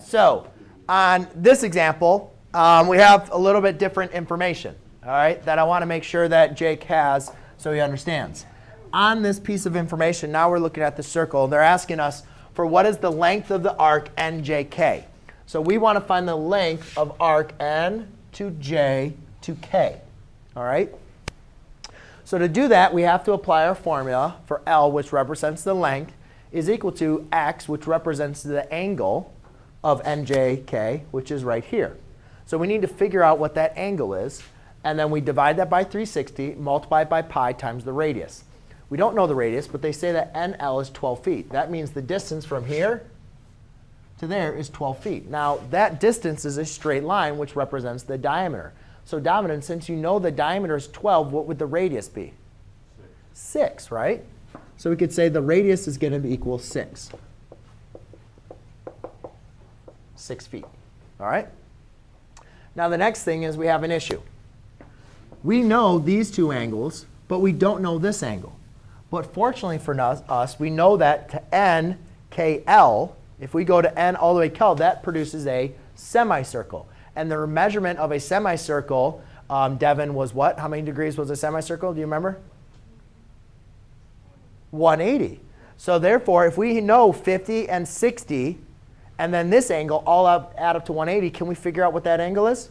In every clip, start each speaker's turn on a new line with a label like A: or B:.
A: So on this example, we have a little bit different information, all right, that I want to make sure that Jake has so he understands. On this piece of information, now we're looking at the circle. They're asking us for what is the length of the arc njk. So we want to find the length of arc n to j to k. All right? So to do that, we have to apply our formula for L, which represents the length, is equal to x, which represents the angle of njk, which is right here. So we need to figure out what that angle is. And then we divide that by 360, multiply it by pi times the radius. We don't know the radius, but they say that NL is 12 feet. That means the distance from here to there is 12 feet. Now, that distance is a straight line, which represents the diameter. So Donovan, since you know the diameter is 12, what would the radius be? 6, right? So we could say the radius is going to be equal 6. 6 feet. All right? Now, the next thing is we have an issue. We know these two angles, but we don't know this angle. But fortunately for us, we know that to n, KL, if we go to n all the way K, that produces a semicircle. And the measurement of a semicircle, Devin, was what? How many degrees was a semicircle? Do you remember? 180. So therefore, if we know 50 and 60, and then this angle all add up to 180, can we figure out what that angle is?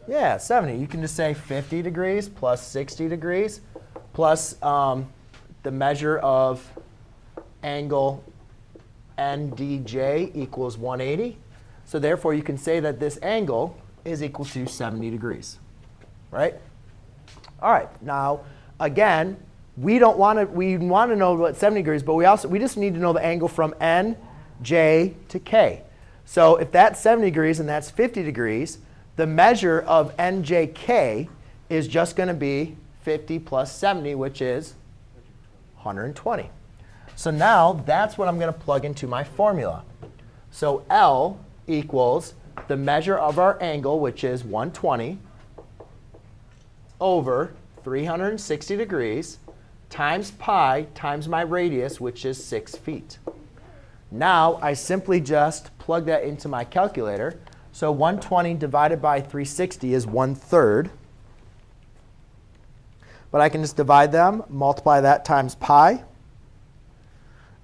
A: 70. Yeah, 70. You can just say 50 degrees plus 60 degrees plus the measure of angle NDJ equals 180. So therefore, you can say that this angle is equal to 70 degrees. Right? All right. Now, again, we want to know what 70 degrees, but we just need to know the angle from N, J to K. So if that's 70 degrees and that's 50 degrees, the measure of NJK is just going to be 50 plus 70, which is 120. So now that's what I'm going to plug into my formula. So L equals the measure of our angle, which is 120, over 360 degrees times pi times my radius, which is 6 feet. Now I simply just plug that into my calculator. So 120 divided by 360 is 1/3. But I can just divide them, multiply that times pi,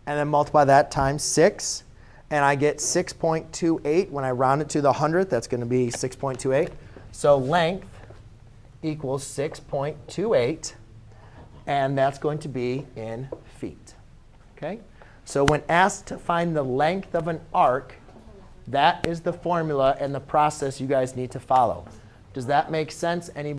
A: and then multiply that times 6. And I get 6.28. When I round it to the 100th, that's going to be 6.28. So length equals 6.28. And that's going to be in feet. Okay? So when asked to find the length of an arc, that is the formula and the process you guys need to follow. Does that make sense? Anybody?